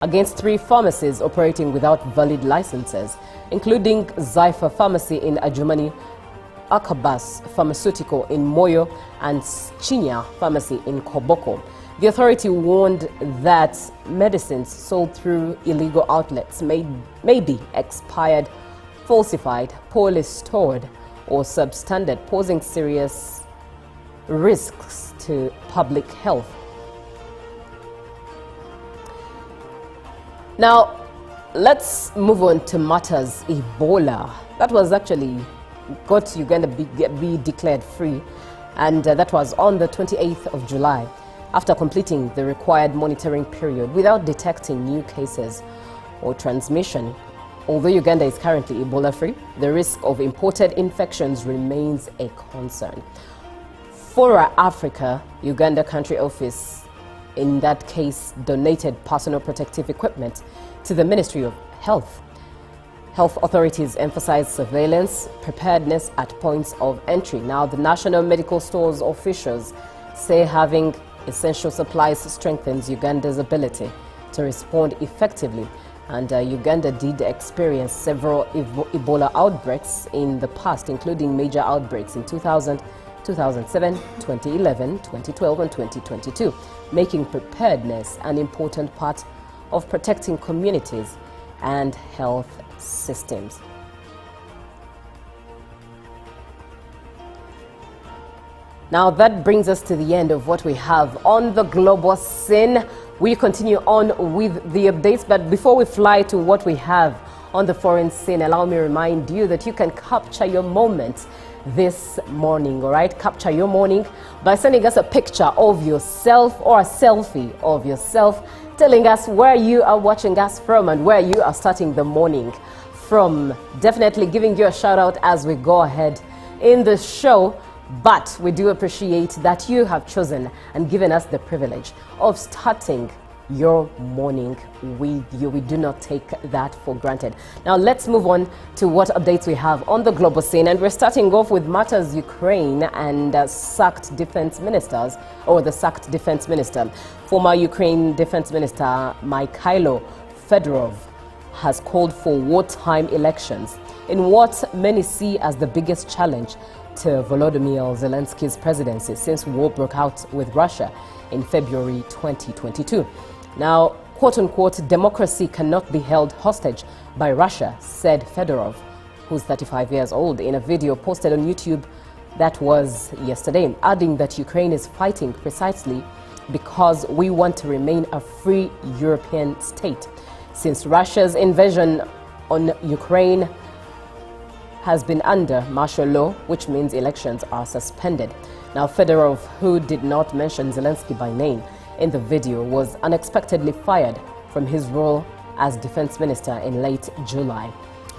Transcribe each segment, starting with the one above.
against 3 pharmacies operating without valid licenses, including Zypher Pharmacy in Adjumani, Akabas Pharmaceutical in Moyo, and Chinya Pharmacy in Koboko. The authority warned that medicines sold through illegal outlets may be expired, falsified, poorly stored, or substandard, posing serious risks to public health. Now, let's move on to matters Ebola. That was actually got Uganda be declared free, and that was on the 28th of July, after completing the required monitoring period without detecting new cases or transmission. Although Uganda is currently Ebola-free, the risk of imported infections remains a concern. Fora Africa, Uganda country office, in that case, donated personal protective equipment to the Ministry of Health. Health authorities emphasize surveillance, preparedness at points of entry. Now, the National Medical Stores officials say having essential supplies strengthens Uganda's ability to respond effectively. And Uganda did experience several Ebola outbreaks in the past, including major outbreaks in 2000, 2007, 2011, 2012, and 2022, making preparedness an important part of protecting communities and health systems. Now that brings us to the end of what we have on the global scene. We continue on with the updates, but before we fly to what we have on the foreign scene, allow me to remind you that you can capture your moment this morning, all right? Capture your morning by sending us a picture of yourself or a selfie of yourself, telling us where you are watching us from and where you are starting the morning from. Definitely giving you a shout out as we go ahead in the show. But we do appreciate that you have chosen and given us the privilege of starting your morning with you. We do not take that for granted. Now let's move on to what updates we have on the global scene. And we're starting off with matters Ukraine and sacked defense ministers, or the sacked defense minister. Former Ukraine defense minister Mikhailo Fedorov has called for wartime elections in what many see as the biggest challenge to Volodymyr Zelensky's presidency since war broke out with Russia in February 2022. Now, quote-unquote, democracy cannot be held hostage by Russia, said Fedorov, who's 35 years old, in a video posted on YouTube that was yesterday, adding that Ukraine is fighting precisely because we want to remain a free European state. Since Russia's invasion on Ukraine has been under martial law, which means elections are suspended. Now, Fedorov, who did not mention Zelensky by name in the video, was unexpectedly fired from his role as defense minister in late July.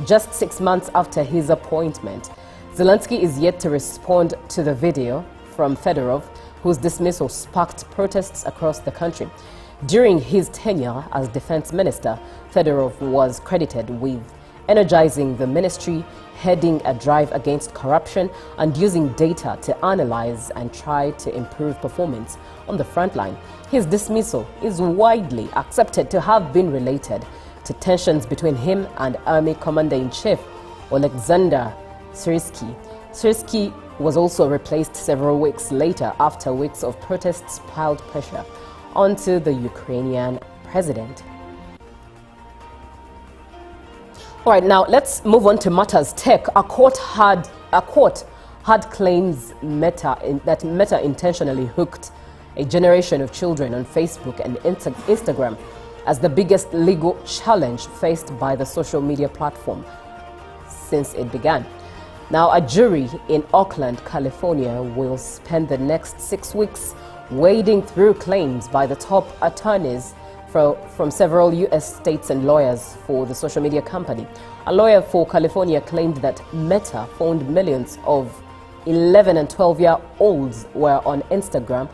Just 6 months after his appointment, Zelensky is yet to respond to the video from Fedorov, whose dismissal sparked protests across the country. During his tenure as defense minister, Fedorov was credited with energizing the ministry, heading a drive against corruption, and using data to analyze and try to improve performance on the front line. His dismissal is widely accepted to have been related to tensions between him and Army Commander-in-Chief Alexander Syrsky. Syrsky was also replaced several weeks later after weeks of protests piled pressure onto the Ukrainian president. All right, now let's move on to matters tech. A court had claims that Meta intentionally hooked a generation of children on Facebook and Instagram as the biggest legal challenge faced by the social media platform since it began. Now, a jury in Oakland, California will spend the next 6 weeks wading through claims by the top attorneys from several U.S. states and lawyers for the social media company. A lawyer for California claimed that Meta found millions of 11 and 12-year-olds were on Instagram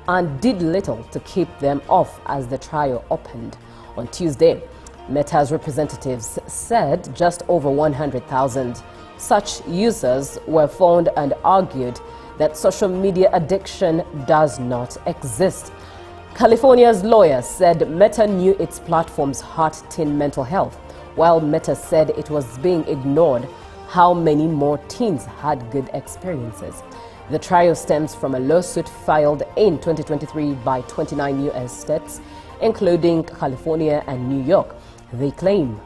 and did little to keep them off as the trial opened on Tuesday. Meta's representatives said just over 100,000 such users were found and argued that social media addiction does not exist. California's lawyer said Meta knew its platform's hurt-teen mental health, while Meta said it was being ignored how many more teens had good experiences. The trial stems from a lawsuit filed in 2023 by 29 U.S. states, including California and New York. They claim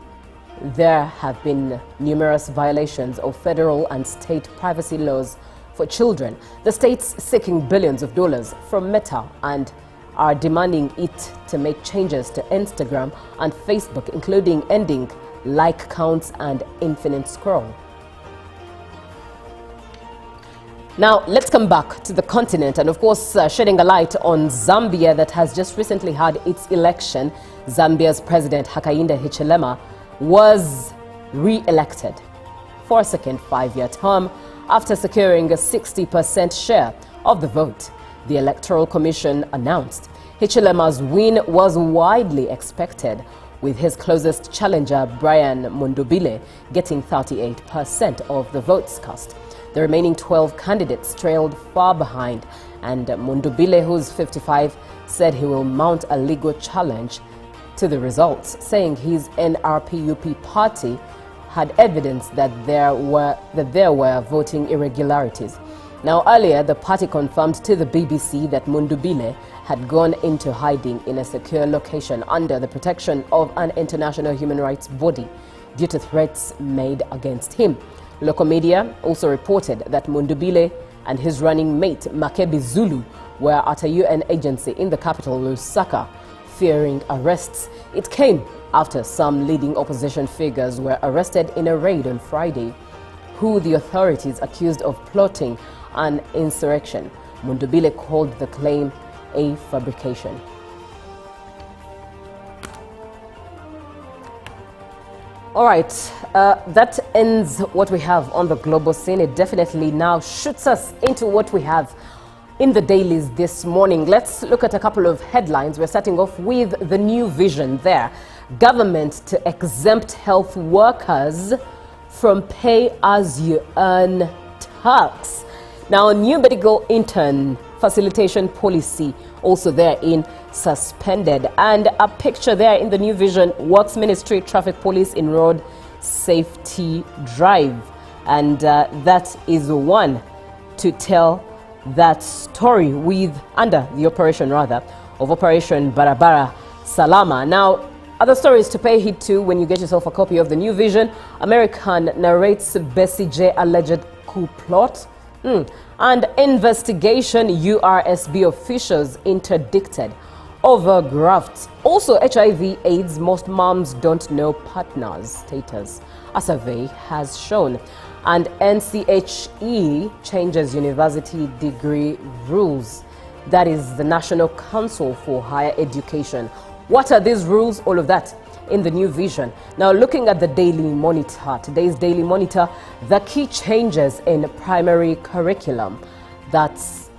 there have been numerous violations of federal and state privacy laws for children. The states seeking billions of dollars from Meta and are demanding it to make changes to Instagram and Facebook, including ending like counts and infinite scroll. Now, let's come back to the continent and, of course, shedding a light on Zambia that has just recently had its election. Zambia's President Hakainde Hichilema was re-elected for a second five-year term after securing a 60% share of the vote. The Electoral Commission announced Hichilema's win was widely expected, with his closest challenger, Brian Mundubile, getting 38% of the votes cast. The remaining 12 candidates trailed far behind, and Mundubile, who's 55, said he will mount a legal challenge to the results, saying his NRPUP party had evidence that there were voting irregularities. Now, earlier, the party confirmed to the BBC that Mundubile had gone into hiding in a secure location under the protection of an international human rights body due to threats made against him. Local media also reported that Mundubile and his running mate Makebi Zulu were at a UN agency in the capital, Lusaka, fearing arrests. It came after some leading opposition figures were arrested in a raid on Friday, who the authorities accused of plotting an insurrection. Mundubile called the claim a fabrication. All right, that ends what we have on the global scene. It definitely now shoots us into what we have in the dailies this morning. Let's look at a couple of headlines. We're starting off with the new vision there. Government to exempt health workers from pay-as-you-earn tax. Now, a new medical intern facilitation policy also therein suspended, and a picture there in the new vision, Works Ministry Traffic Police in Road Safety Drive, and that is one to tell that story with under the operation of Operation Barabara Salama. Now, other stories to pay heed to when you get yourself a copy of the new vision. American narrates Bessie J alleged coup plot. And investigation, URSB officials interdicted over grafts. Also, HIV/AIDS, most moms don't know partners' status, a survey has shown. And NCHE changes university degree rules. That is the National Council for Higher Education. What are these rules? All of that in the new vision. Now, looking at the Daily Monitor, today's Daily Monitor, the key changes in primary curriculum. That's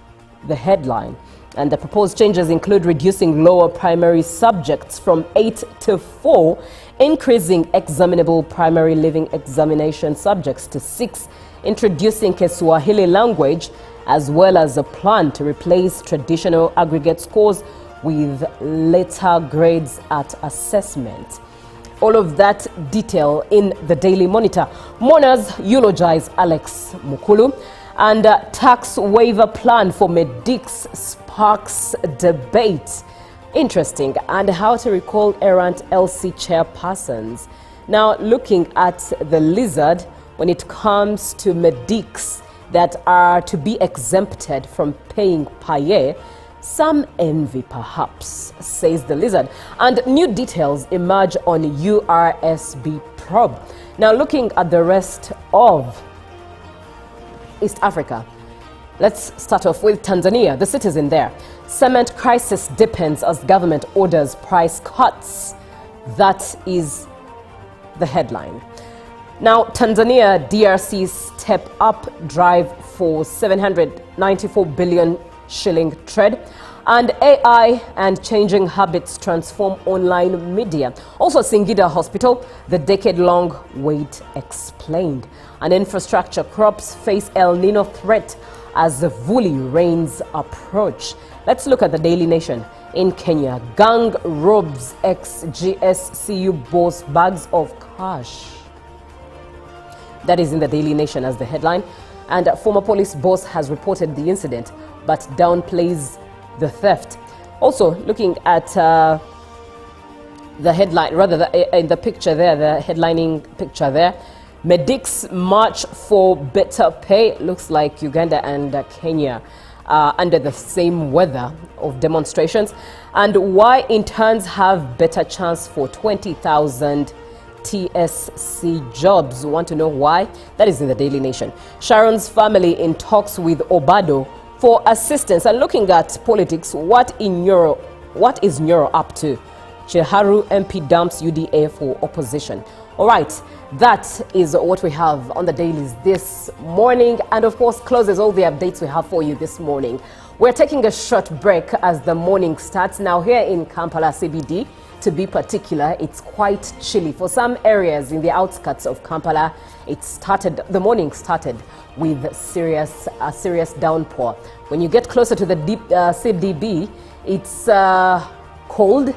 the headline. And the proposed changes include reducing lower primary subjects from 8 to 4, increasing examinable primary living examination subjects to 6, introducing Kiswahili language, as well as a plan to replace traditional aggregate scores with later grades at assessment. All of that detail in the Daily Monitor. Mourners eulogize Alex Mukulu, and tax waiver plan for Medics sparks debate. Interesting. And how to recall errant LC chairpersons. Now, looking at the lizard when it comes to Medics that are to be exempted from paying paye. Some envy, perhaps, says the lizard. And new details emerge on URSB probe. Now, looking at the rest of East Africa, let's start off with Tanzania, the citizen there. Cement crisis deepens as government orders price cuts. That is the headline. Now, Tanzania DRC step up drive for 794 billion shilling trade, and AI and changing habits transform online media. Also, Singida Hospital, the decade-long wait explained. And infrastructure crops face El Nino threat as the Vuli rains approach. Let's look at the Daily Nation in Kenya. Gang robs ex-GSCU boss bags of cash. That is in the Daily Nation as the headline. And a former police boss has reported the incident but downplays the theft. Also, looking at the headline, rather in the picture there, the headlining picture there, medics march for better pay. Looks like Uganda and Kenya are under the same weather of demonstrations. And why interns have better chance for 20,000 TSC jobs. Want to know why? That is in the Daily Nation. Sharon's family in talks with Obado for assistance. And looking at politics, what is Nyoro up to? Chiharu MP dumps UDA for opposition. All right, that is what we have on the dailies this morning, and of course closes all the updates we have for you this morning. We're taking a short break as the morning starts. Now here in Kampala CBD, to be particular, it's quite chilly. For some areas in the outskirts of Kampala, the morning started with a serious downpour. When you get closer to the CDB, it's cold.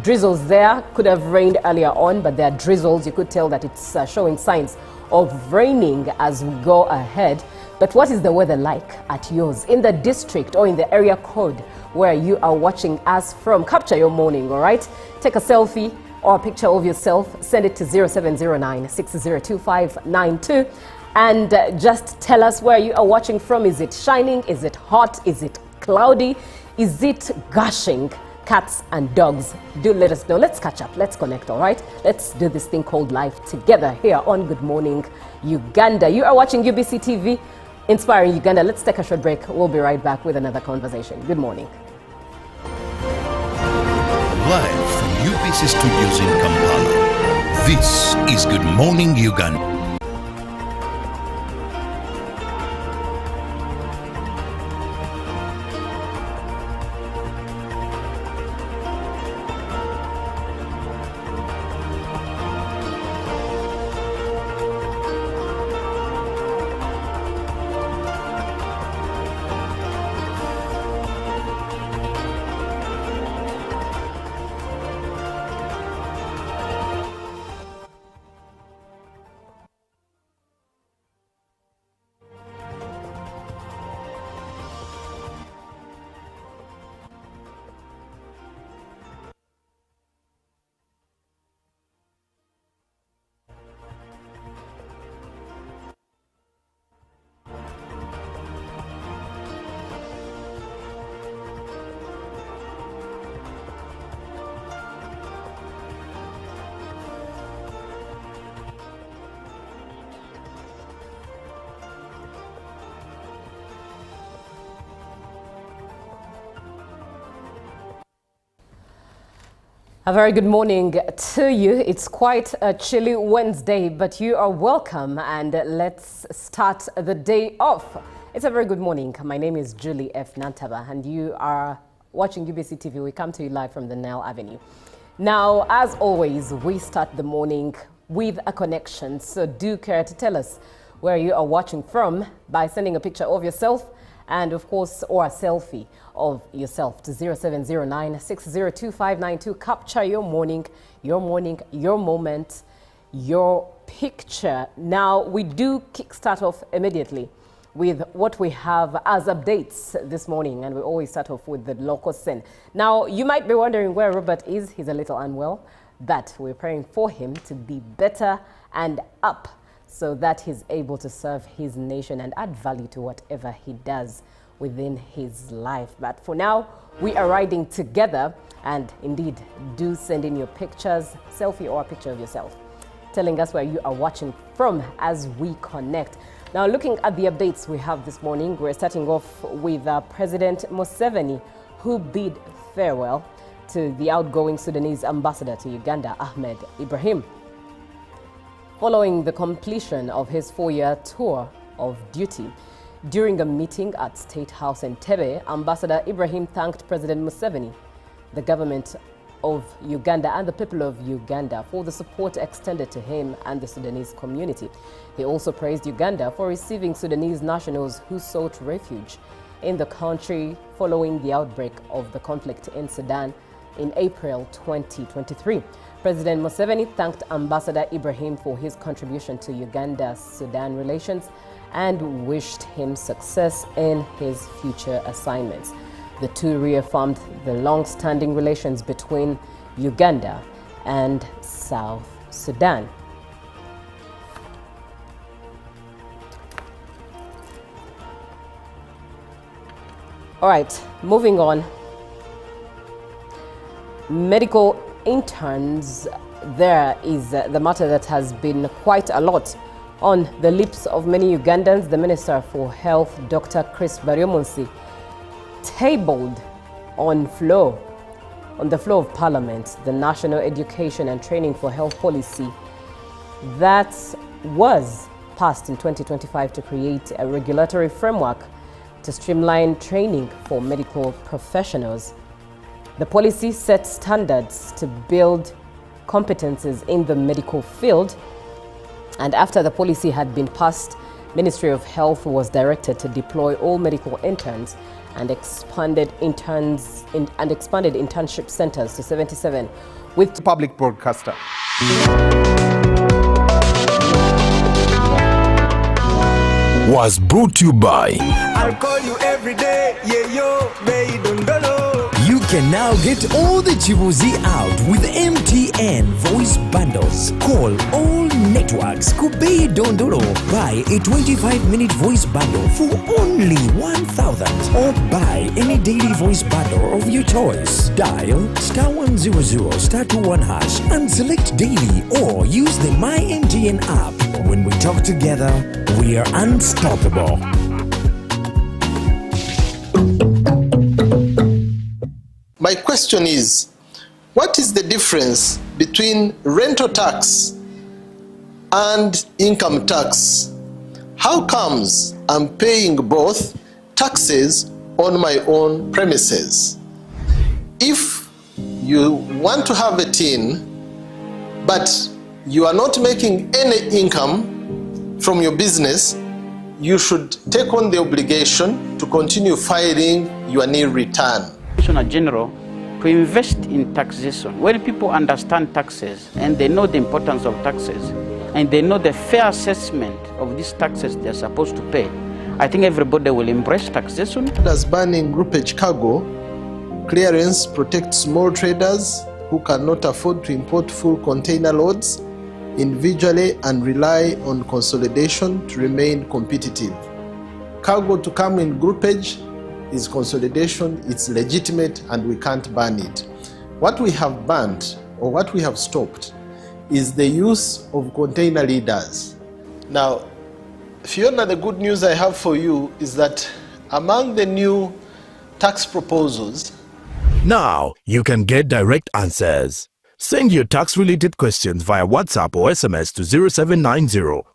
Drizzles there. Could have rained earlier on, but there are drizzles. You could tell that it's showing signs of raining as we go ahead. But what is the weather like at yours, in the district or in the area code where you are watching us from? Capture your morning, all right? Take a selfie or a picture of yourself. Send it to 0709-602592 and just tell us where you are watching from. Is it shining? Is it hot? Is it cloudy? Is it gushing? Cats and dogs, do let us know. Let's catch up. Let's connect, all right? Let's do this thing called life together here on Good Morning Uganda. You are watching UBC TV, Inspiring Uganda. Let's take a short break. We'll be right back with another conversation. Good morning. Live from UBC Studios in Kampala, this is Good Morning Uganda. A very good morning to you. It's quite a chilly Wednesday, but you are welcome, and let's start the day off. It's a very good morning. My name is Julie F. Nantaba, and you are watching UBC TV. We come to you live from the Nile Avenue. Now, as always, we start the morning with a connection, so do care to tell us where you are watching from by sending a picture of yourself and of course, or a selfie of yourself to 0709-602592. Capture your morning, your moment, your picture. Now, we do kickstart off immediately with what we have as updates this morning, and we always start off with the local scene. Now, you might be wondering where Robert is. He's a little unwell, but we're praying for him to be better and up, so that he's able to serve his nation and add value to whatever he does within his life. But for now, we are riding together, and indeed, do send in your pictures, selfie or a picture of yourself, telling us where you are watching from as we connect. Now, looking at the updates we have this morning, we're starting off with President Museveni, who bid farewell to the outgoing Sudanese ambassador to Uganda, Ahmed Ibrahim. Following the completion of his 4-year tour of duty, during a meeting at State House in Entebbe, Ambassador Ibrahim thanked President Museveni, the government of Uganda and the people of Uganda for the support extended to him and the Sudanese community. He also praised Uganda for receiving Sudanese nationals who sought refuge in the country following the outbreak of the conflict in Sudan in April 2023. President Museveni thanked Ambassador Ibrahim for his contribution to Uganda-Sudan relations and wished him success in his future assignments. The two reaffirmed the long-standing relations between Uganda and South Sudan. All right, moving on. Medical interns, there is the matter that has been quite a lot on the lips of many Ugandans. The Minister for Health, Dr. Chris Baryomunsi, tabled on the floor of Parliament the National Education and Training for Health policy that was passed in 2025 to create a regulatory framework to streamline training for medical professionals. The policy sets standards to build competencies in the medical field, and after the policy had been passed, Ministry of Health was directed to deploy all medical interns and expanded internship centers to 77 with public broadcaster. Was brought to you by I'll call you every day, yeah yo, You can now get all the Chibuzi out with MTN voice bundles. Call all networks Kubei Dondolo. Buy a 25-minute voice bundle for only 1,000 or buy any daily voice bundle of your choice. Dial *100 *21# and select daily or use the My MTN app. When we talk together, we are unstoppable. My question is, what is the difference between rental tax and income tax? How comes I'm paying both taxes on my own premises? If you want to have a tin, but you are not making any income from your business, you should take on the obligation to continue filing your nil return. Commissioner General to invest in taxation. When people understand taxes and they know the importance of taxes and they know the fair assessment of these taxes they're supposed to pay, I think everybody will embrace taxation. As banning groupage cargo, clearance protects small traders who cannot afford to import full container loads individually and rely on consolidation to remain competitive. Cargo to come in groupage is consolidation, it's legitimate, and we can't ban it. What we have banned, or what we have stopped, is the use of container leaders. Now, Fiona, the good news I have for you is that among the new tax proposals, now you can get direct answers. Send your tax-related questions via WhatsApp or SMS to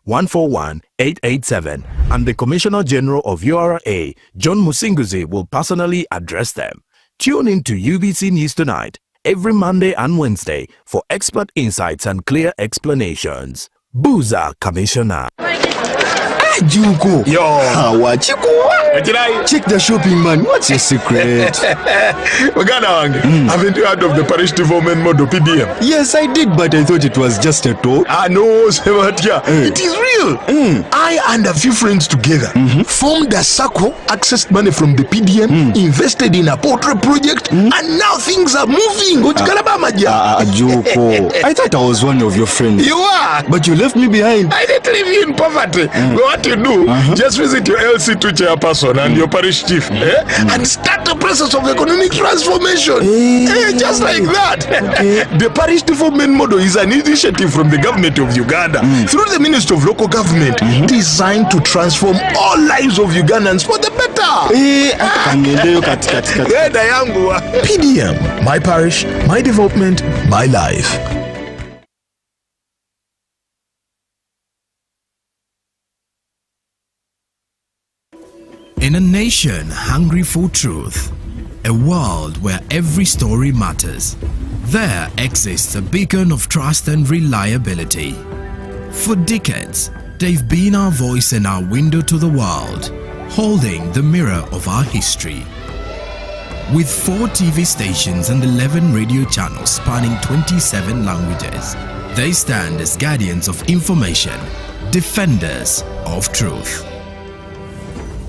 0790-141-887 and the Commissioner General of URA, John Musinguzi, will personally address them. Tune in to UBC News Tonight every Monday and Wednesday for expert insights and clear explanations. Booza Commissioner. Juko. Yo. Check the shopping, man. What's your secret? Haven't you heard of the parish development model PDM? Yes, I did, but I thought it was just a talk. No, it is real. I and a few friends together formed a circle, accessed money from the PDM, invested in a poultry project, and now things are moving. Juko. I thought I was one of your friends. You are. But you left me behind. I didn't leave you in poverty. What you do, just visit your LC2 chairperson and your parish chief and start the process of economic transformation. Just like that. The parish development model is an initiative from the government of Uganda through the Ministry of Local Government designed to transform all lives of Ugandans for the better. PDM, my parish, my development, my life. In a nation hungry for truth, a world where every story matters, there exists a beacon of trust and reliability. For decades, they've been our voice and our window to the world. holding the mirror of our history. With 4 TV stations and 11 radio channels spanning 27 languages, they stand as guardians of information, defenders of truth.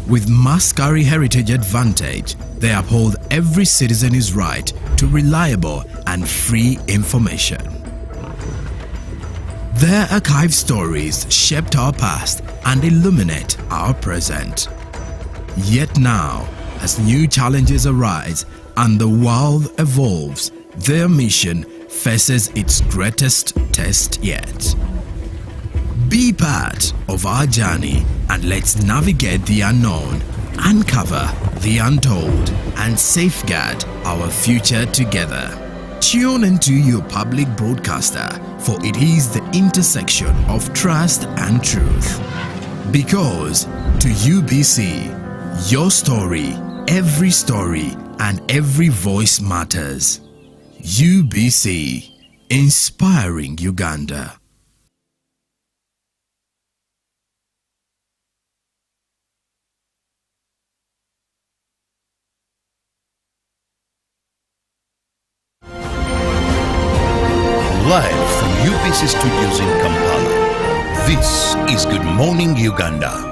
With Maskari heritage advantage, they uphold every citizen's right to reliable and free information. Their archive stories shaped our past and illuminate our present. Yet now, as new challenges arise and the world evolves, their mission faces its greatest test yet. Be part of our journey and let's navigate the unknown, uncover the untold, and safeguard our future together. Tune into your public broadcaster, for it is the intersection of trust and truth. Because to UBC, your story, every story, and every voice matters. UBC, inspiring Uganda. Live from UBC Studios in Kampala, this is Good Morning Uganda.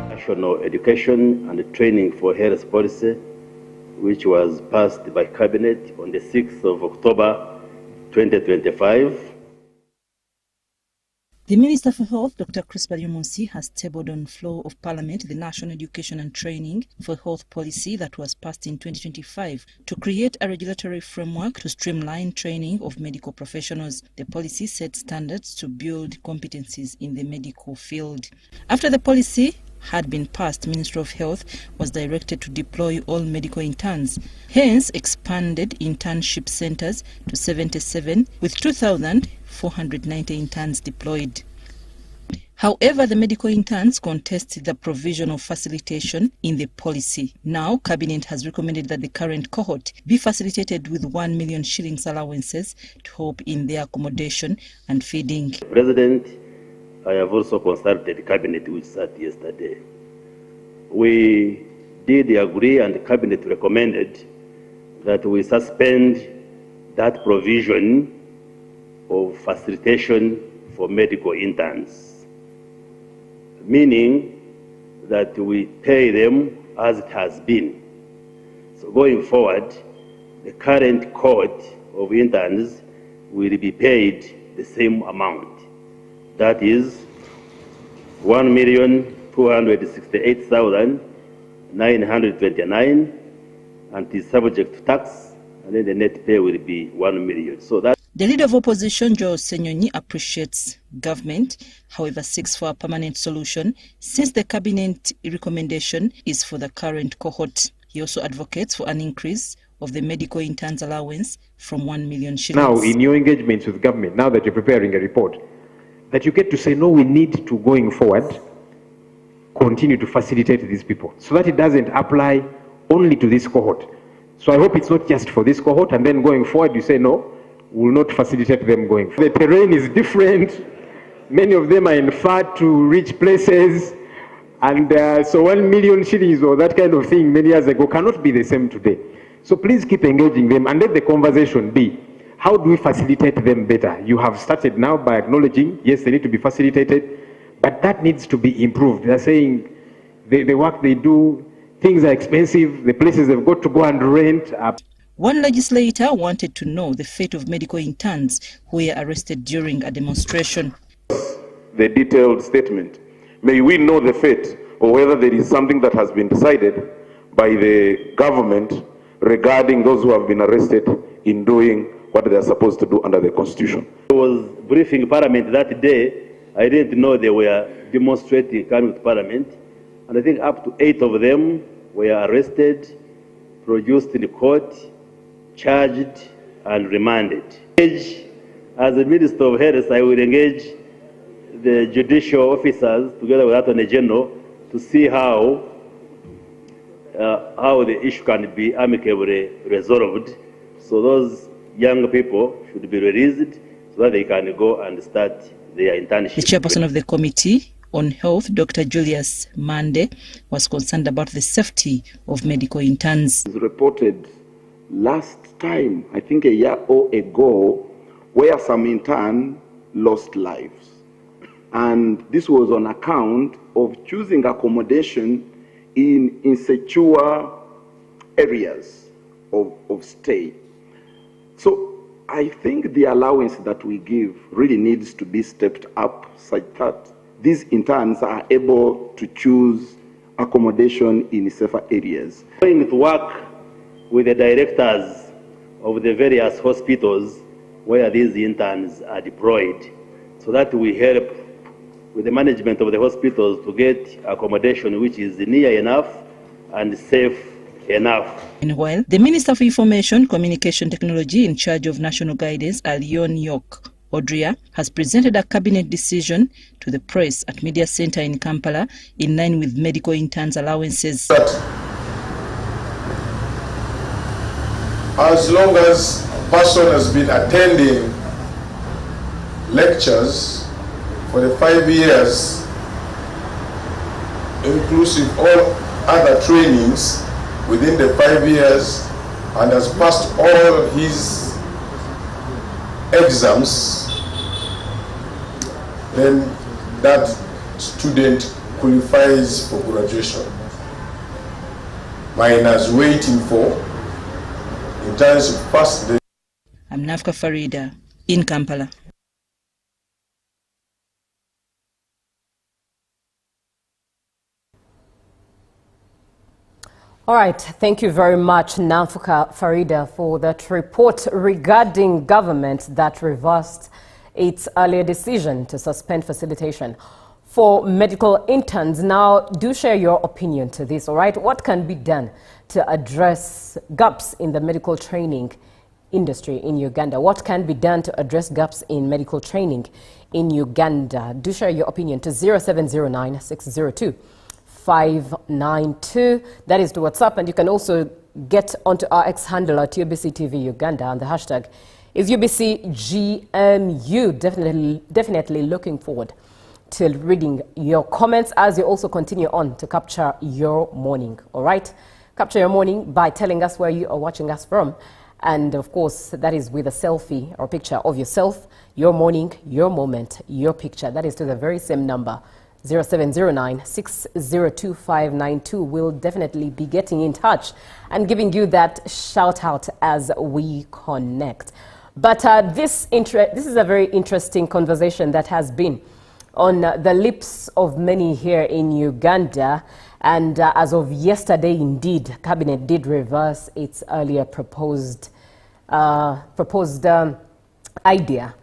National Education and Training for Health Policy, which was passed by Cabinet on the 6th of October 2025. The Minister for Health, Dr. Chris Baryomunsi, has tabled on floor of Parliament the National Education and Training for Health Policy that was passed in 2025 to create a regulatory framework to streamline training of medical professionals. The policy sets standards to build competencies in the medical field. After the policy had been passed, Ministry of Health was directed to deploy all medical interns, hence expanded internship centers to 77 with 2,490 interns deployed. However, the medical interns contested the provision of facilitation in the policy. Now, Cabinet has recommended that the current cohort be facilitated with 1 million shillings allowances to help in their accommodation and feeding. President, I have also consulted the Cabinet which sat yesterday. We did agree and the Cabinet recommended that we suspend that provision of facilitation for medical interns, meaning that we pay them as it has been. So going forward, the current cohort of interns will be paid the same amount. That is 1,268,929, and is subject to tax, and then the net pay will be 1 million. So that the leader of opposition, Joe Senyonyi, appreciates government, however seeks for a permanent solution since the cabinet recommendation is for the current cohort. He also advocates for an increase of the medical interns allowance from 1 million shillings. Now, in your engagements with government, now that you're preparing a report, that you get to say, no, we need to, going forward, continue to facilitate these people so that it doesn't apply only to this cohort. So I hope it's not just for this cohort, and then going forward you say, no, we will not facilitate them going forward. The terrain is different. Many of them are in far to reach places, and so 1 million shillings or that kind of thing many years ago cannot be the same today. So please keep engaging them and let the conversation be, how do we facilitate them better? You have started now by acknowledging, yes, they need to be facilitated, but that needs to be improved. They're saying the work they do, things are expensive, the places they've got to go and rent are. One legislator wanted to know the fate of medical interns who were arrested during a demonstration. The detailed statement. May we know the fate, or whether there is something that has been decided by the government regarding those who have been arrested in doing what they are supposed to do under the Constitution. I was briefing Parliament that day. I didn't know they were demonstrating coming to Parliament, and I think up to 8 of them were arrested, produced in court, charged, and remanded. As the Minister of Health, I will engage the judicial officers together with Attorney General to see how how the issue can be amicably resolved. So those young people should be released so that they can go and start their internship. The chairperson of the Committee on Health, Dr. Julius Mande, was concerned about the safety of medical interns. It was reported last time, I think a year or ago, where some intern lost lives. And this was on account of choosing accommodation in insecure areas of stay. So I think the allowance that we give really needs to be stepped up such that these interns are able to choose accommodation in safer areas. Going to work with the directors of the various hospitals where these interns are deployed so that we help with the management of the hospitals to get accommodation which is near enough and safe enough. Meanwhile, the Minister for Information, Communication Technology in charge of national guidance, Alion York Odria, has presented a cabinet decision to the press at Media Center in Kampala in line with medical interns' allowances. As long as a person has been attending lectures for the 5 years, inclusive all other trainings within the 5 years, and has passed all his exams, then that student qualifies for graduation. Minus waiting for, in terms of pass the... I'm Nafka Farida in Kampala. All right, thank you very much, Nafka Farida, for that report regarding government that reversed its earlier decision to suspend facilitation for medical interns. Now, do share your opinion to this, all right? What can be done to address gaps in the medical training industry in Uganda? What can be done to address gaps in medical training in Uganda? Do share your opinion to 0709 602 592. That is to WhatsApp, and you can also get onto our X handle at UBC TV Uganda, and the hashtag is UBCGMU. Definitely looking forward to reading your comments as you also continue on to capture your morning. All right, capture your morning by telling us where you are watching us from, and of course that is with a selfie or picture of yourself, your morning, your moment, your picture. That is to the very same number, 0709 602 592. We'll definitely be getting in touch and giving you that shout out as we connect. But this is a very interesting conversation that has been on the lips of many here in Uganda. And as of yesterday, indeed, Cabinet did reverse its earlier proposed idea,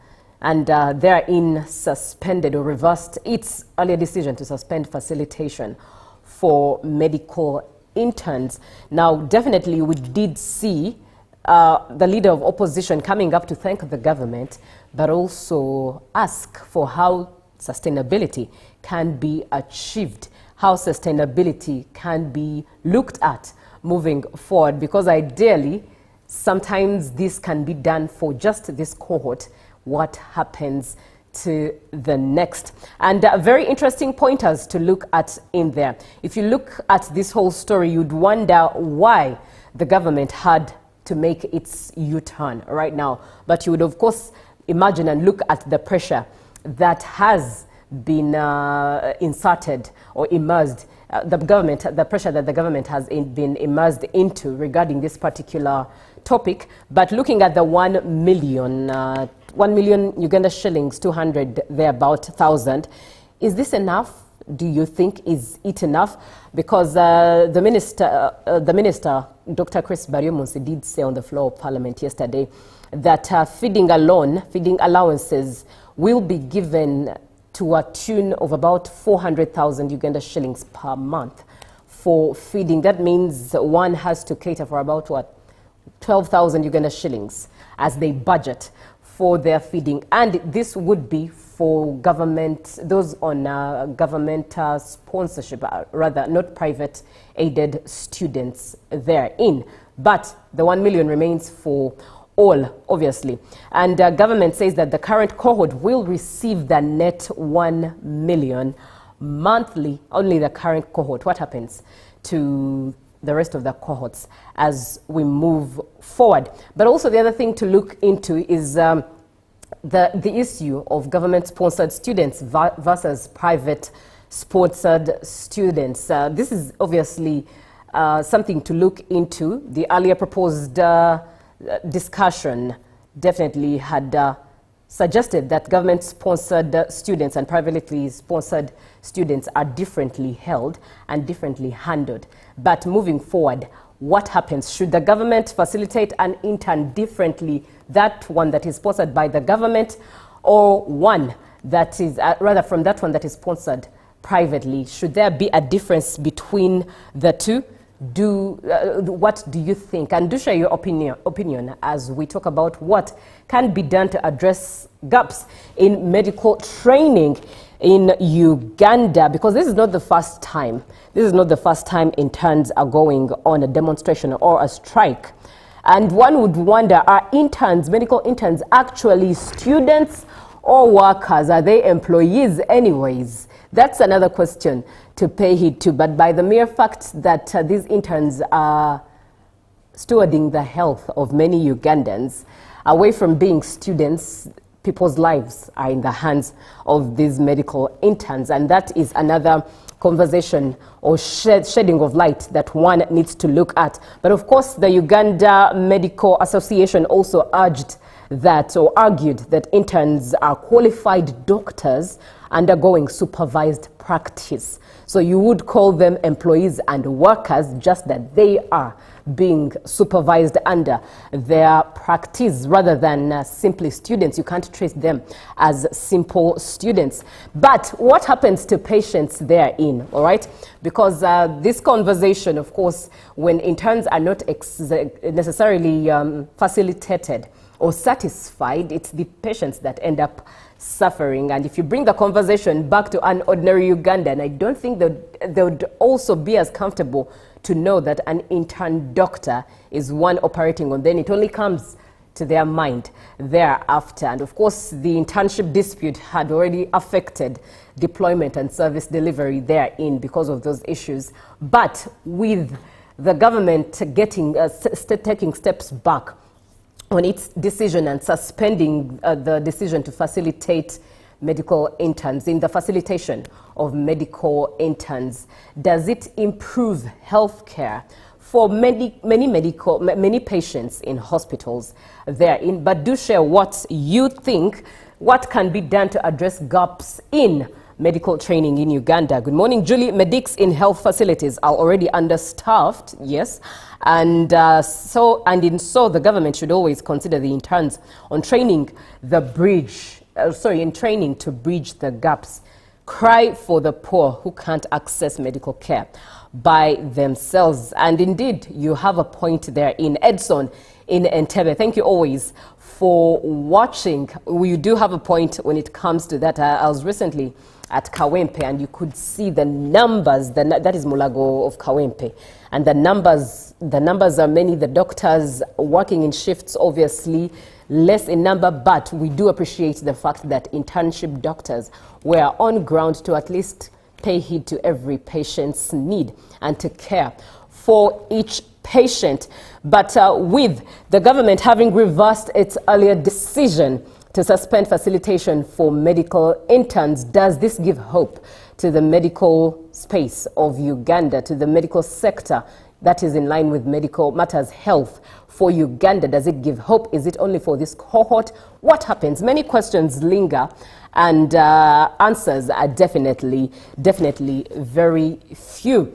and therein suspended or reversed its earlier decision to suspend facilitation for medical interns. Now, definitely we did see the leader of opposition coming up to thank the government, but also ask for how sustainability can be achieved, how sustainability can be looked at moving forward, because ideally, sometimes this can be done for just this cohort. What happens to the next? And very interesting pointers to look at in there. If you look at this whole story, you'd wonder why the government had to make its U-turn right now. But you would, of course, imagine and look at the pressure that has been inserted or immersed, the pressure that the government has been immersed into regarding this particular topic. But looking at the 1 million Uganda shillings, 200 thereabout thousand, is this enough? Do you think is it enough? Because the minister, Dr. Chris Baryomunsi, did say on the floor of Parliament yesterday that feeding allowances will be given to a tune of about 400,000 Uganda shillings per month for feeding. That means one has to cater for about, 12,000 Uganda shillings as they budget for their feeding. And this would be for government, those on government sponsorship, rather not private aided students therein. But the 1 million remains for all, obviously. And government says that the current cohort will receive the net 1 million monthly, only the current cohort. What happens to the rest of the cohorts as we move forward? But also the other thing to look into is the issue of government-sponsored students versus private-sponsored students. This is obviously something to look into. The earlier proposed discussion definitely had suggested that government-sponsored students and privately sponsored students are differently held and differently handled. But moving forward, what happens? Should the government facilitate an intern differently, that one that is sponsored by the government, or one that is, rather from that one that is sponsored privately? Should there be a difference between the two? What do you think? And do share your opinion as we talk about what can be done to address gaps in medical training in Uganda, because this is not the first time. This is not the first time interns are going on a demonstration or a strike. And one would wonder, are interns, medical interns, actually students or workers? Are they employees anyways? That's another question to pay heed to. But by the mere fact that these interns are stewarding the health of many Ugandans, away from being students, people's lives are in the hands of these medical interns. And that is another conversation or shedding of light that one needs to look at. But of course, the Uganda Medical Association also urged that, or argued that, interns are qualified doctors undergoing supervised practice. So you would call them employees and workers, just that they are being supervised under their practice rather than simply students. You can't trace them as simple students. But what happens to patients therein, all right? Because this conversation, of course, when interns are not necessarily facilitated or satisfied, it's the patients that end up suffering. And if you bring the conversation back to an ordinary Ugandan, I don't think that they would also be as comfortable to know that an intern doctor is one operating on them. It only comes to their mind thereafter. And of course, the internship dispute had already affected deployment and service delivery therein because of those issues. But with the government taking steps back on its decision and suspending the decision to facilitate medical interns, in the facilitation of medical interns, does it improve healthcare for many patients in hospitals therein? But do share what you think, what can be done to address gaps in medical training in Uganda. Good morning, Julie. Medics in health facilities are already understaffed, yes, and so the government should always consider the interns on training the bridge, in training to bridge the gaps. Cry for the poor who can't access medical care by themselves. And indeed, you have a point there in Edson in Entebbe. Thank you always for watching. We do have a point when it comes to that. I was recently at Kawempe and you could see the numbers. That is Mulago of Kawempe. And the numbers are many. The doctors working in shifts, obviously, less in number, but we do appreciate the fact that internship doctors were on ground to at least pay heed to every patient's need and to care for each patient. But with the government having reversed its earlier decision to suspend facilitation for medical interns, does this give hope to the medical space of Uganda, to the medical sector that is in line with medical matters, health for Uganda? Does it give hope? Is it only for this cohort? What happens? Many questions linger, and answers are definitely very few.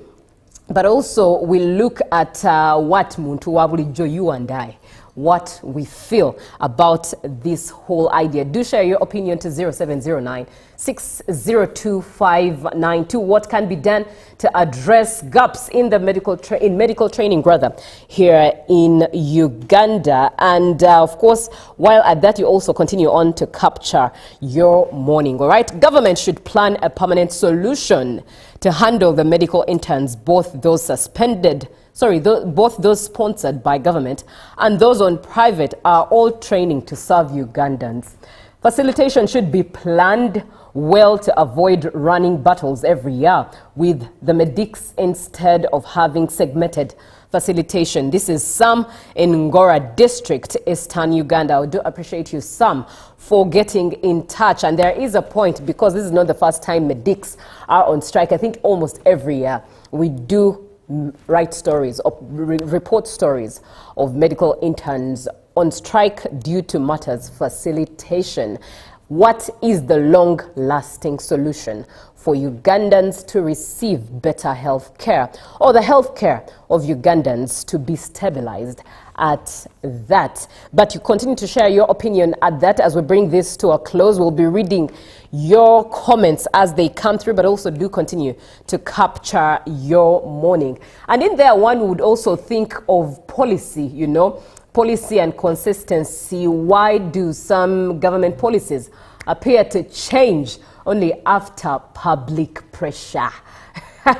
But also we look at what Muntu Wabulijo, you and I, what we feel about this whole idea. Do share your opinion to 0709 602 592. What can be done to address gaps in the medical training here in Uganda? And of course, while at that, you also continue on to capture your morning. All right, government should plan a permanent solution to handle the medical interns, both those sponsored by government and those on private are all training to serve Ugandans. Facilitation should be planned well to avoid running battles every year with the medics instead of having segmented facilitation. This is Sam in Ngora District, Eastern Uganda. I do appreciate you, Sam, for getting in touch. And there is a point, because this is not the first time medics are on strike. I think almost every year we do write stories, or report stories of medical interns on strike due to matters facilitation. What is the long-lasting solution for Ugandans to receive better health care, or the health care of Ugandans to be stabilized at that? But you continue to share your opinion at that. As we bring this to a close, we'll be reading your comments as they come through, but also do continue to capture your morning. And in there, one would also think of policy, you know, policy and consistency. Why do some government policies appear to change only after public pressure?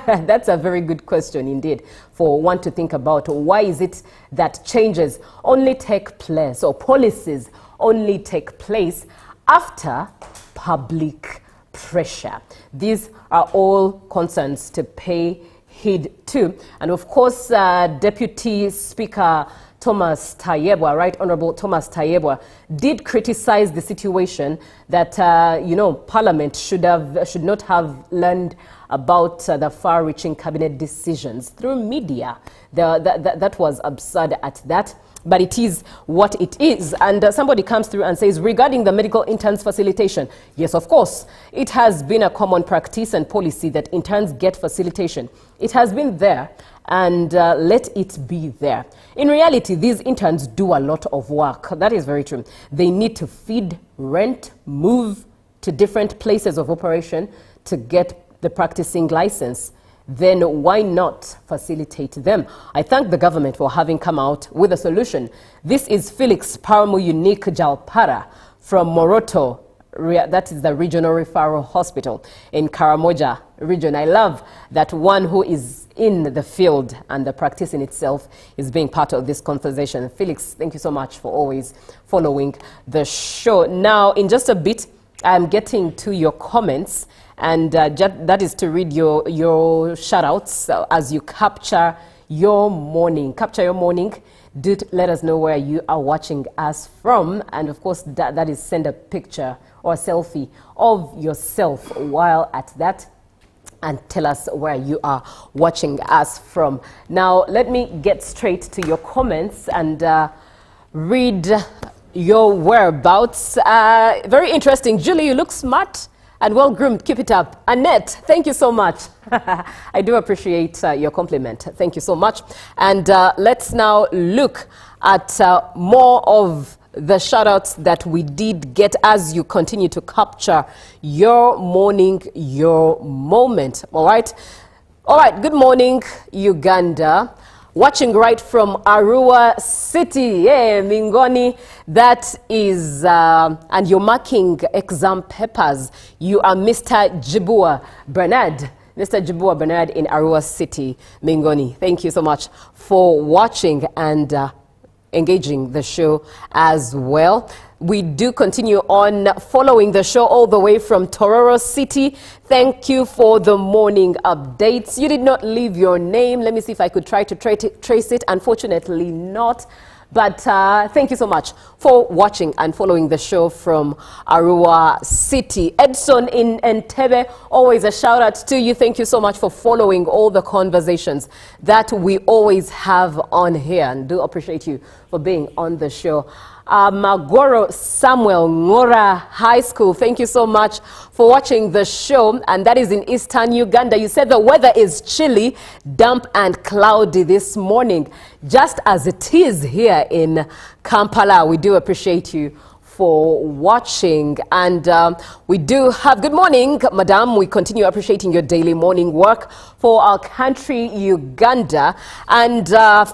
That's a very good question indeed for one to think about. Why is it that changes only take place, or policies only take place after public pressure? These are all concerns to pay heed to. And of course, Deputy Speaker Thomas Tayebwa, Right Honorable Thomas Tayebwa, did criticize the situation that, Parliament should not have learned about the far-reaching cabinet decisions through media. That was absurd at that. But it is what it is. And somebody comes through and says, regarding the medical interns facilitation, yes, of course, it has been a common practice and policy that interns get facilitation. It has been there, and let it be there. In reality, these interns do a lot of work. That is very true. They need to feed, rent, move to different places of operation to get the practicing license. Then why not facilitate them? I thank the government for having come out with a solution. This is Felix Paramu Unique Jalpara from Moroto. That is the Regional Referral Hospital in Karamoja region. I love that one who is in the field and the practice in itself is being part of this conversation. Felix, thank you so much for always following the show. Now, in just a bit, I'm getting to your comments, and that is to read your shout-outs as you capture your morning. Capture your morning. Do let us know where you are watching us from. And of course, that is send a picture or a selfie of yourself while at that, and tell us where you are watching us from. Now, let me get straight to your comments and read your whereabouts. Very interesting. Julie, you look smart and well-groomed. Keep it up. Annette, thank you so much. I do appreciate your compliment. Thank you so much. And let's now look at more of the shout-outs that we did get as you continue to capture your morning, your moment. All right. All right. Good morning, Uganda. Watching right from Arua City, Mingoni, that is, and you're marking exam papers. You are Mr. Jibua Bernard. Mr. Jibua Bernard in Arua City, Mingoni. Thank you so much for watching and engaging the show as well. We do continue on following the show all the way from Tororo City. Thank you for the morning updates. You did not leave your name. Let me see if I could try to trace it. Unfortunately not. But thank you so much for watching and following the show from Arua City. Edson in Entebbe, always a shout out to you. Thank you so much for following all the conversations that we always have on here, and do appreciate you for being on the show. Magoro Samuel Ngora High School. Thank you so much for watching the show, and that is in eastern Uganda. You said the weather is chilly, damp and cloudy this morning, just as it is here in Kampala. We do appreciate you for watching, and we do have good morning, madam. We continue appreciating your daily morning work for our country, Uganda, and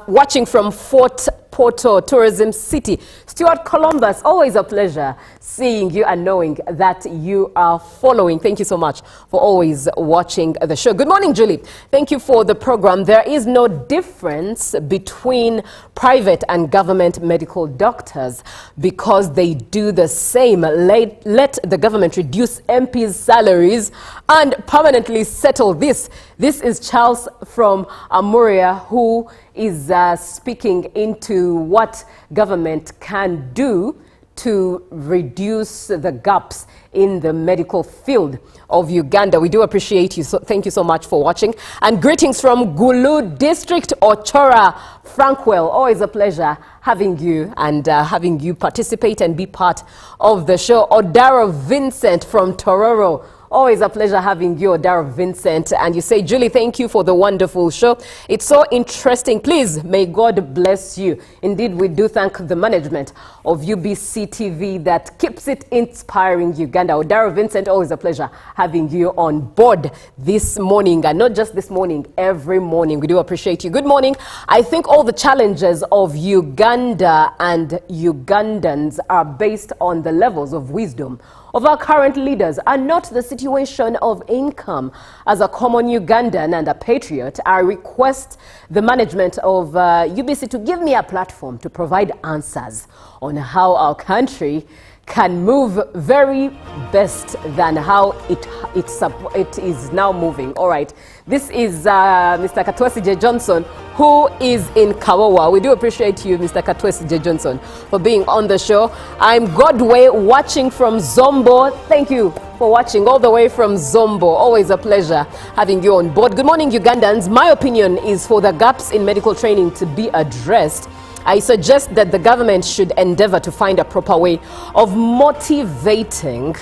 watching from Fort Porto Tourism City. Stuart Columbus, always a pleasure seeing you and knowing that you are following. Thank you so much for always watching the show. Good morning, Julie. Thank you for the program. There is no difference between private and government medical doctors because they do the same. Let the government reduce MPs' salaries and permanently settle this. This is Charles from Amuria, who is speaking into what government can do to reduce the gaps in the medical field of Uganda. We do appreciate you. So thank you so much for watching. And greetings from Gulu District, Ochora Frankwell. Always a pleasure having you and having you participate and be part of the show. Odaro Vincent from Tororo. Always a pleasure having you, Odaro Vincent. And you say, Julie, thank you for the wonderful show. It's so interesting. Please, may God bless you. Indeed, we do thank the management of UBC TV that keeps it inspiring Uganda. Odaro Vincent, always a pleasure having you on board this morning. And not just this morning, every morning. We do appreciate you. Good morning. I think all the challenges of Uganda and Ugandans are based on the levels of wisdom of our current leaders and not the situation of income. As a common Ugandan and a patriot, I request the management of UBC to give me a platform to provide answers on how our country can move very best than how it is now moving. All right. This is Mr. Katwesi J. Johnson, who is in Kawawa. We do appreciate you, Mr. Katwesi J. Johnson, for being on the show. I'm Godway, watching from Zombo. Thank you for watching all the way from Zombo. Always a pleasure having you on board. Good morning, Ugandans. My opinion is for the gaps in medical training to be addressed. I suggest that the government should endeavor to find a proper way of motivating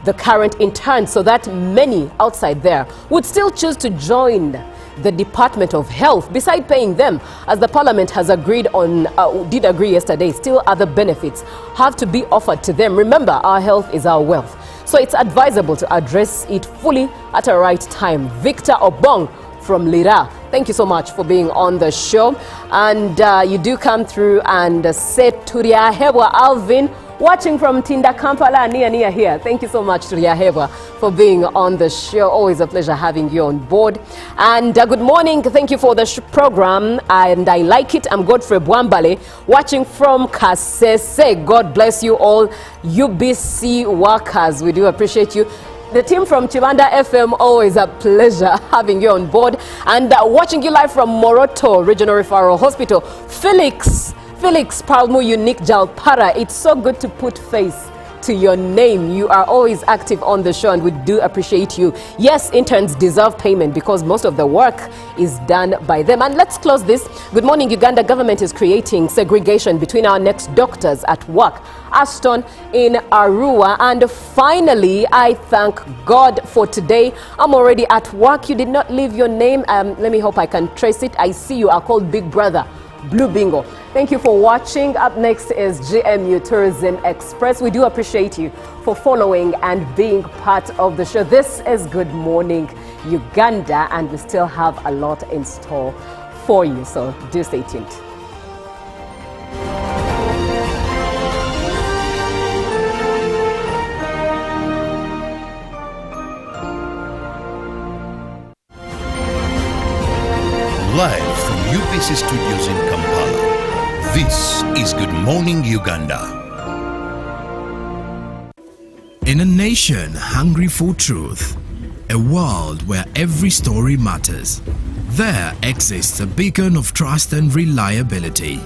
the current interns so that many outside there would still choose to join the Department of Health beside paying them, as the Parliament has agreed on, did agree yesterday. Still other benefits have to be offered to them. Remember, our health is our wealth, so it's advisable to address it fully at a right time. Victor Obong from Lira, thank you so much for being on the show. And you do come through and say Turia Hewa Alvin, watching from Tinda Kampala, near here. Thank you so much, Turia Hewa, for being on the show. Always a pleasure having you on board. And good morning. Thank you for the program, and I like it. I'm Godfrey Bwambale, watching from Kasese. God bless you all, UBC workers. We do appreciate you. The team from Chibanda FM, always a pleasure having you on board. And watching you live from Moroto Regional Referral Hospital, Felix Palmu Unique Jalpara. It's so good to put face to your name. You are always active on the show, and we do appreciate you. Yes, interns deserve payment because most of the work is done by them. And let's close this. Good morning, Uganda. Government is creating segregation between our next doctors at work. Aston in Arua. And finally, I thank God for today. I'm already at work. You did not leave your name. Let me hope I can trace it. I see you are called Big Brother Blue Bingo. Thank you for watching. Up next is GMU Tourism Express. We do appreciate you for following and being part of the show. This is Good Morning Uganda, and we still have a lot in store for you, so do stay tuned. Live from UBC Studios in Kampala, this is Good Morning Uganda. In a nation hungry for truth, a world where every story matters, there exists a beacon of trust and reliability.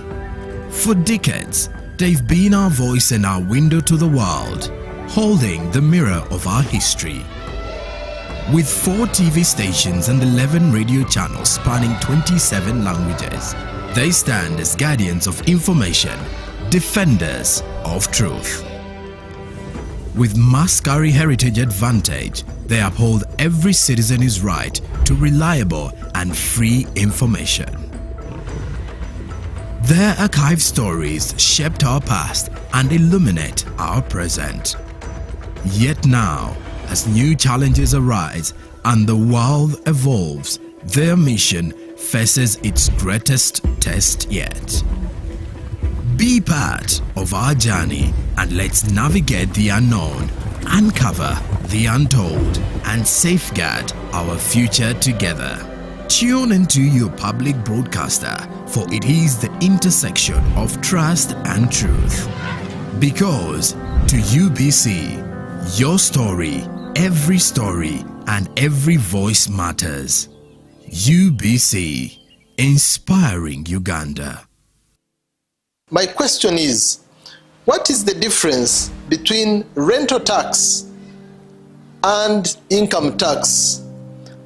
For decades, they've been our voice and our window to the world, holding the mirror of our history. With 4 TV stations and 11 radio channels spanning 27 languages, they stand as guardians of information, defenders of truth. With Mascari Heritage Advantage, they uphold every citizen's right to reliable and free information. Their archive stories shaped our past and illuminate our present. Yet now, as new challenges arise and the world evolves, their mission faces its greatest test yet. Be part of our journey and let's navigate the unknown, uncover the untold, and safeguard our future together. Tune into your public broadcaster, for it is the intersection of trust and truth. Because to UBC, your story, and every voice matters. UBC, inspiring Uganda. My question is, what is the difference between rental tax and income tax?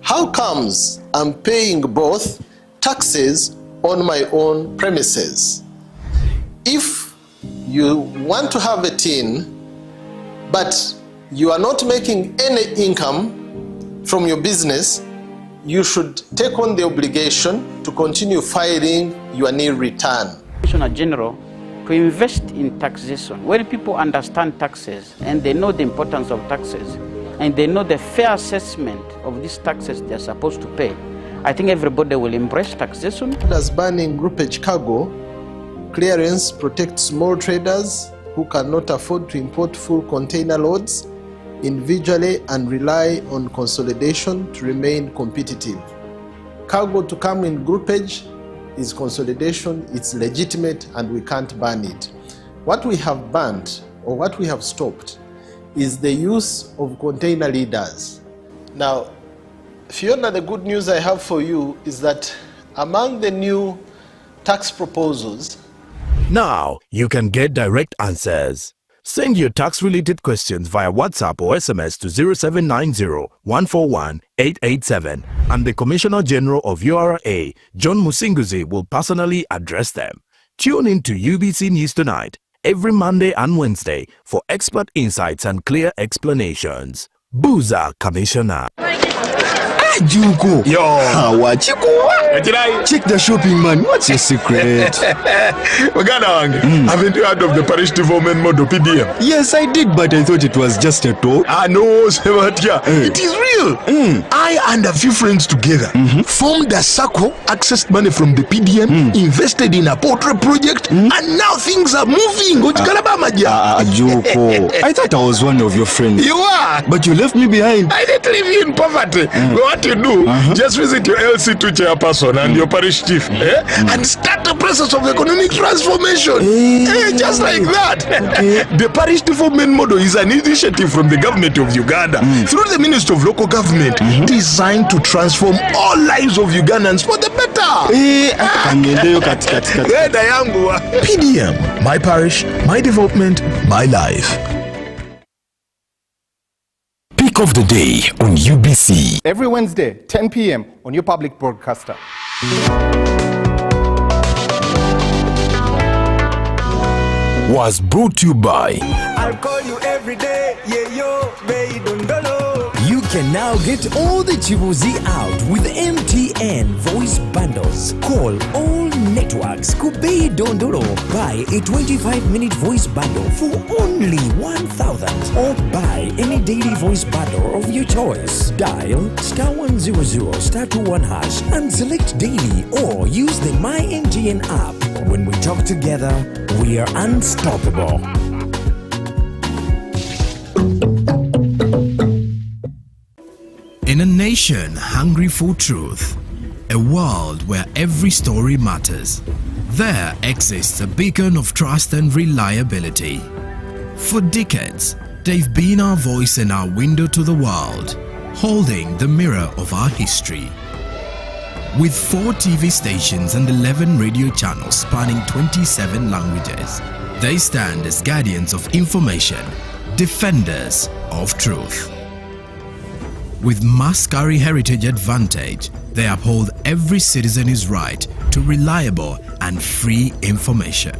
How comes I'm paying both taxes on my own premises? If you want to have a tin, but you are not making any income from your business, you should take on the obligation to continue filing your nil return. Commissioner General, to invest in taxation, when people understand taxes and they know the importance of taxes and they know the fair assessment of these taxes they're supposed to pay, I think everybody will embrace taxation. As banning groupage cargo, clearance protects small traders who cannot afford to import full container loads individually and rely on consolidation to remain competitive. Cargo to come in groupage is consolidation, it's legitimate, and we can't ban it. What we have banned, or what we have stopped, is the use of container leaders. Now, Fiona, the good news I have for you is that among the new tax proposals, now you can get direct answers. Send your tax-related questions via WhatsApp or SMS to 0790-141-887 and the Commissioner General of URA, John Musinguzi, will personally address them. Tune in to UBC News Tonight every Monday and Wednesday for expert insights and clear explanations. Booza Commissioner. Juko. Yo. Check the shopping, man. What's your secret? Haven't you heard of the parish development model PDM? Yes, I did, but I thought it was just a talk. No, Sebatia. It is real. I and a few friends together formed a circle, accessed money from the PDM, invested in a portrait project, and now things are moving. Juko. I thought I was one of your friends. You are. But you left me behind. I didn't leave you in poverty. What you do, just visit your LC2 chairperson and your parish chief and start the process of economic transformation. Just like that. The parish development model is an initiative from the government of Uganda through the Ministry of Local Government designed to transform all lives of Ugandans for the better. PDM, my parish, my development, my life. Pick of the day on UBC. Every Wednesday, 10 p.m. on your public broadcaster. Was brought to you by I'll call you every day, yeah yo, baby dondolo. You can now get all the chibuzi out with MTN voice bundles. Call all networks Kubei Dondoro. Buy a 25-minute voice bundle for only 1,000 or buy any daily voice bundle of your choice. Dial *100 *21 hash and select daily or use the MyMTN app. When we talk together, we are unstoppable. In a nation hungry for truth, a world where every story matters, there exists a beacon of trust and reliability. For decades, they've been our voice and our window to the world, holding the mirror of our history. With 4 TV stations and 11 radio channels spanning 27 languages, they stand as guardians of information, defenders of truth. With Mascari Heritage Advantage, they uphold every citizen's right to reliable and free information.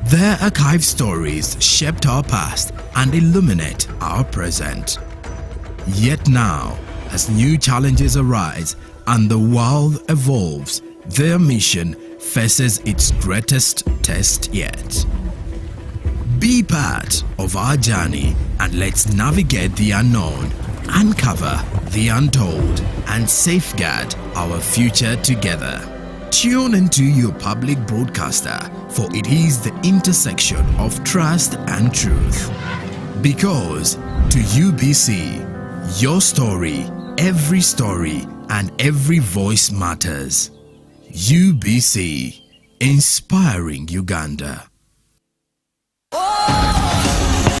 Their archived stories shaped our past and illuminate our present. Yet now, as new challenges arise and the world evolves, their mission faces its greatest test yet. Be part of our journey and let's navigate the unknown, uncover the untold, and safeguard our future together. Tune into your public broadcaster, for it is the intersection of trust and truth. Because to UBC, your story, every story, and every voice matters. UBC, inspiring Uganda.